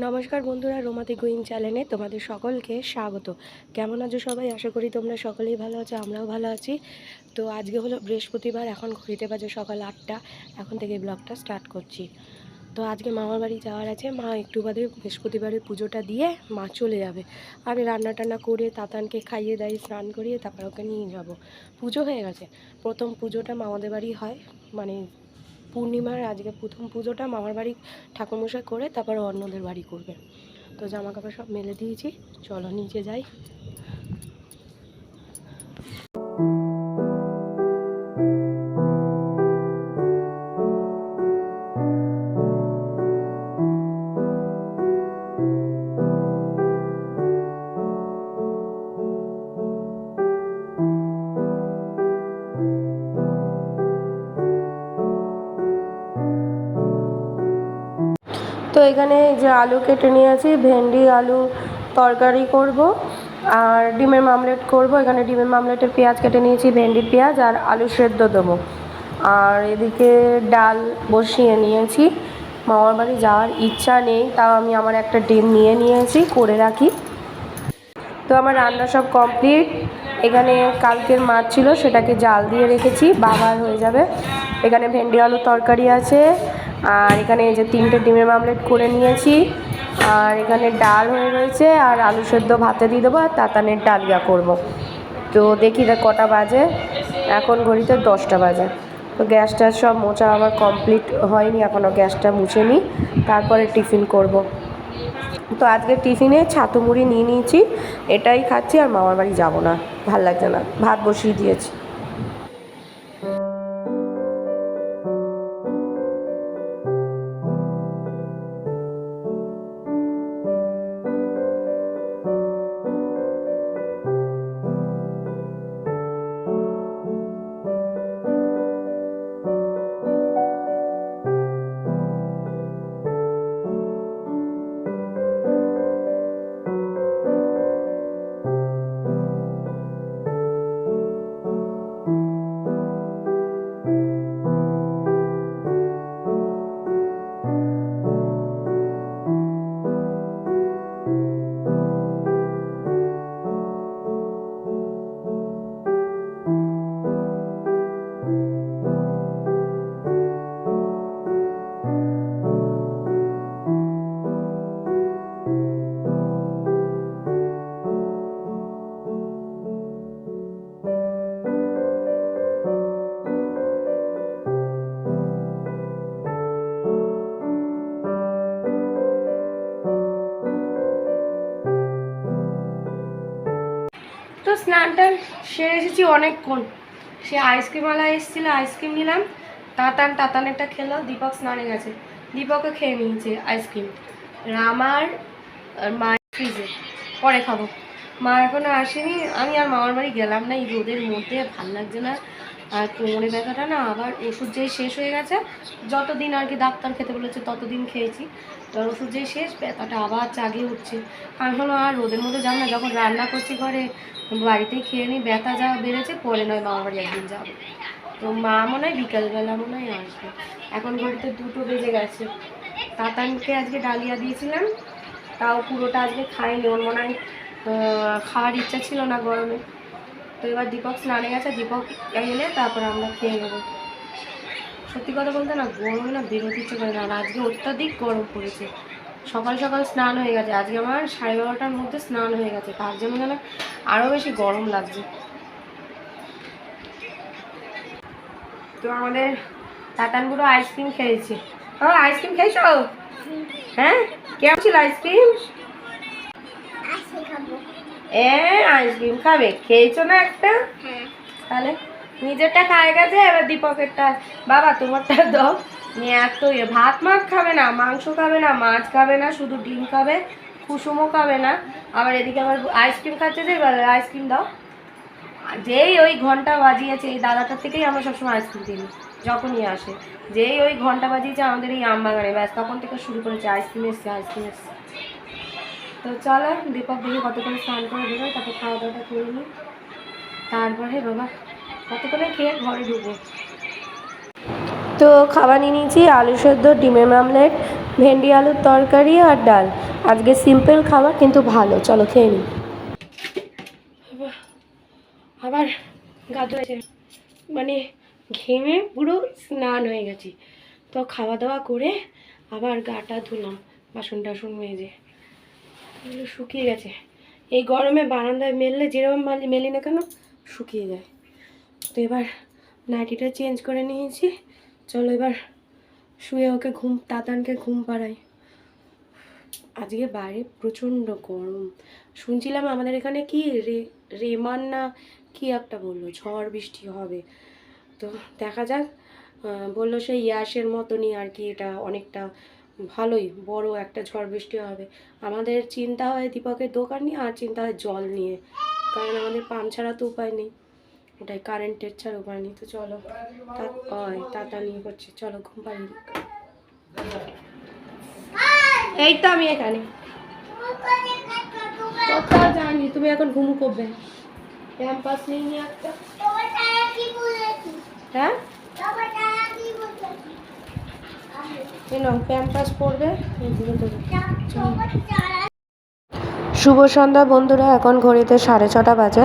নমস্কার বন্ধুরা, রোমাতে গোয়িং চ্যানেলে তোমাদের সকলকে স্বাগত। কেমন আছো সবাই? আশা করি তোমরা সকলেই ভালো আছো, আমরাও ভালো আছি। তো আজকে হলো বৃহস্পতিবার, এখন ঘড়িতে বাজে সকাল 8টা। এখন থেকে ব্লগটা স্টার্ট করছি। তো আজকে মামার বাড়ি যাওয়ার আছে। মা একটু বাদে বৃহস্পতিবারের পুজোটা দিয়ে মা চলে যাবে। আমি রান্না টান্না করে তাতানকে খাইয়ে দাইয়ে স্নান করিয়ে তারপর ওকে নিয়ে যাব। পুজো হয়ে গেছে। প্রথম পুজোটা মামাদের বাড়ি হয়, মানে পূর্ণিমার আজকে প্রথম পুজোটা মামার বাড়ি ঠাকুরমশাই করে তারপর অন্যদের বাড়ি করবে। তো জামা কাপড় সব মেলে দিয়েছি, চলো নিচে যাই। তো এখানে যে আলু কেটে নিয়েছি, ভেন্ডি আলু তরকারি করব আর ডিমের মামলেট করব। এখানে ডিমের মামলেটের পেঁয়াজ কেটে নিয়েছি, ভেন্ডির পেঁয়াজ আর আলু সেদ্ধ দেবো। আর এদিকে ডাল বসিয়ে নিয়েছি। মামার বাড়ি যাওয়ার ইচ্ছা নেই, তাও আমি আমার একটা ডিম নিয়ে নিয়েছি, করে রাখি। তো আমার রান্না সব কমপ্লিট। এখানে কালকের মাছ ছিল, সেটাকে জাল দিয়ে রেখেছি, বাবার হয়ে যাবে। এখানে ভেন্ডি আলুর তরকারি আছে, আর এখানে এই যে 3টে ডিমের মামলেট করে নিয়েছি, আর এখানে ডাল হয়ে রয়েছে, আর আলু সেদ্ধ ভাতে দিয়ে দেবো, আর তাতানের ডালিয়া করব। তো দেখি কটা বাজে, এখন ঘড়িতে 10টা বাজে। তো গ্যাসটা সব মোছা আমার কমপ্লিট হয়নি এখনও, গ্যাসটা মুছে নিই, তারপরে টিফিন করব। তো আজকে টিফিনে ছাতু মুড়ি নিয়ে নিয়েছি, এটাই খাচ্ছি। আর মামার বাড়ি যাবো না, ভাল লাগছে না, ভাত বসিয়ে দিয়েছি। তো স্নানটা সেরে এসেছি অনেকক্ষণ। সে আইসক্রিমওয়ালা এসেছিলো, আইসক্রিম নিলাম। তাতানেরটা খেলো, দীপক স্নানে গেছে, দীপকও খেয়ে নিয়েছে আইসক্রিম। আমার আর মায়ের ফ্রিজে, পরে খাবো। মা এখনও আসেনি। আমি আর মামার বাড়ি গেলাম না, এই রোদের মধ্যে ভাল লাগছে না। আর কোমরে ব্যথাটা না, আবার ওষুধ যেই শেষ হয়ে গেছে, যতদিন আর কি ডাক্তার খেতে বলেছে ততদিন খেয়েছি, তো ওষুধ যেই শেষ, ব্যথাটা আবার জাগিয়ে উঠছে। আমি হলো আর রোদের মধ্যে যাব না, যখন রান্না করছি ঘরে বাড়িতেই খেয়ে নিই। ব্যথা যা বেড়েছে, পরে নয় মামার বাড়ি একদিন যাবো। তো মা মনে হয় বিকালবেলা মনে হয় আসবে। এখন ঘড়িতে 2টো বেজে গেছে। তাতানকে আজকে ডালিয়া দিয়েছিলাম, তাও পুরোটা আজকে খাইনি, ওর মনে হয় খাওয়ার ইচ্ছা ছিল না গরমে। তো এবার দীপক স্নানে গেছে, দীপক এলে তারপর আমরা খেয়ে নেবো। সত্যি কথা বলতে না, গরমে না বেরোতে ইচ্ছে করে না, আর আজকে অত্যাধিক গরম পড়েছে। সকাল সকাল স্নান হয়ে গেছে, আজকে আমার 12:30টার মধ্যে স্নান হয়ে গেছে, তার জন্য যেন আরও বেশি গরম লাগছে। তো আমাদের তাতানগুলো আইসক্রিম খেয়েছে। আইসক্রিম খেয়েছো? হ্যাঁ, কেমন ছিল আইসক্রিম? আইসক্রিম খাবে, খেয়েছো না একটা? তাহলে নিজেরটা খায় গেছে, এবার দীপকেরটা। বাবা তোমারটা দাও। নিয়ে এত ভাত মাছ খাবে না, মাংস খাবে না, মাছ খাবে না, শুধু ডিম খাবে, কুসুমও খাবে না। আবার এদিকে আবার আইসক্রিম খাচ্ছে, যে এবার আইসক্রিম দাও। যেই ওই ঘন্টা বাজিয়েছে, এই দাদাটার থেকেই আমরা সবসময় আইসক্রিম কিনি যখনই আসে। যেই ওই ঘন্টা বাজিয়েছে আমাদের এই আমবাগানে, ব্যাস তখন থেকে শুরু করেছে আইসক্রিম এসছে, আইসক্রিম এসছে। তো চলো দীপক দেখি কতক্ষণে স্নান করে বেরোয়, তারপর খাওয়া দাওয়াটা করে নিই, তারপরে বাবা কতক্ষণে খেয়ে ঘরে ঢুকবো। তো খাবার নিয়ে নিয়েছি, আলু সেদ্ধ, ডিমের মামলেট, ভেন্ডি আলুর তরকারি আর ডাল। আজকে সিম্পল খাবার কিন্তু ভালো, চলো খেয়ে নিই। আবার গা ধুয়েছে, মানে ঘেমে পুরো স্নান হয়ে গেছি। তো খাওয়া দাওয়া করে আবার গাটা ধুলাম, বাসন টাসন মেজে, এগুলো শুকিয়ে গেছে। এই গরমে বারান্দায় মেললে যেরকম মেলি না কেন শুকিয়ে যায়। তো এবার নাইটিটা চেঞ্জ করে নিয়েছি, চলো এবার শুয়ে ওকে তাতানকে ঘুম পাড়াই। আজকে বাইরে প্রচণ্ড গরম, শুনছিলাম আমাদের এখানে কি রেমান না কি একটা বললো ঝড় বৃষ্টি হবে। তো দেখা যাক, বললো সেই ইয়াসের মতনই আর কি, এটা অনেকটা ভালোই বড় একটা ঝড় বৃষ্টি হবে। আমাদের চিন্তা হয় দীপকের দোকান নিয়ে, আর চিন্তা হয় জল নিয়ে, কারণ আমাদের পাম্প ছাড়া তো উপায় নেই, ওটাই কারেন্টের ছাড়া উপায় নেই। তো চলো তাতা নিয়ে করছে, চলো ঘুম পাড়িয়ে। এই তো আমি এখানে, কোথাও জানি তুমি এখন ঘুমু করবে। ক্যাম্পাস নেই নি একটা, হ্যাঁ ক্যাম্পাস পড়বে। শুভ সন্ধ্যা বন্ধুরা, এখন ঘড়িতে 6:30 বাজে।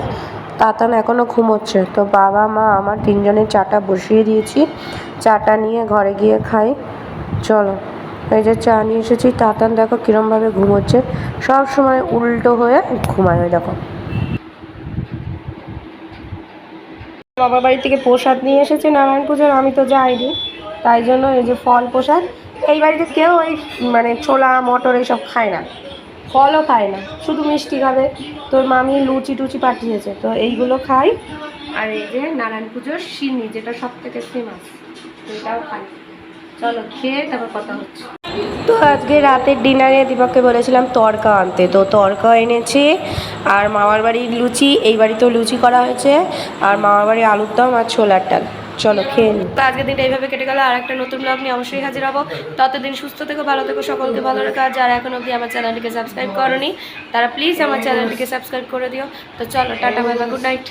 তাতান এখনও ঘুমোচ্ছে। তো বাবা মা আমার তিনজনের চাটা বসিয়ে দিয়েছি, চাটা নিয়ে ঘরে গিয়ে খাই। চলো, এই যে চা নিয়ে এসেছি। তাতান দেখো কীরমভাবে ঘুমোচ্ছে, সব সময় উল্টো হয়ে ঘুমায়। ওই দেখো, বাবার বাড়ি থেকে প্রসাদ নিয়ে এসেছে নারায়ণ পুজোর, আমি তো যাইনি, তাই জন্য এই যে ফল প্রসাদ। এই বাড়িতে কেউ ওই মানে ছোলা মটর এইসব খায় না, ফলও খায় না, শুধু মিষ্টি খাবে। তোর মামি লুচি টুচি পাঠিয়েছে, তো এইগুলো খাই। আর এই যে নারায়ণ পুজোর সিন্নি, যেটা সব থেকে ফেমাস, এটাও খাই। চলো খেয়ে তারপর কথা হচ্ছে। তো আজকে রাতের ডিনারে দীপককে বলেছিলাম তড়কা আনতে, তো তড়কা এনেছি। আর মামার বাড়ির লুচি, এই বাড়িতেও লুচি করা হয়েছে, আর মামার বাড়ির আলুর দম আর ছোলার ডাল। চলো খেয়ে নিই। তো আজকের দিনটা এইভাবে কেটে গেল, আর একটা নতুন ব্লগ নিয়ে অবশ্যই হাজির হবো। ততদিন সুস্থ থেকো, ভালো থেকো, সকলকে ভালো রাখো। আর যারা এখন অবধি আমার চ্যানেলটিকে সাবস্ক্রাইব করোনি, তারা প্লিজ আমার চ্যানেলটিকে সাবস্ক্রাইব করে দিও। তো চলো tata, bye bye, good night.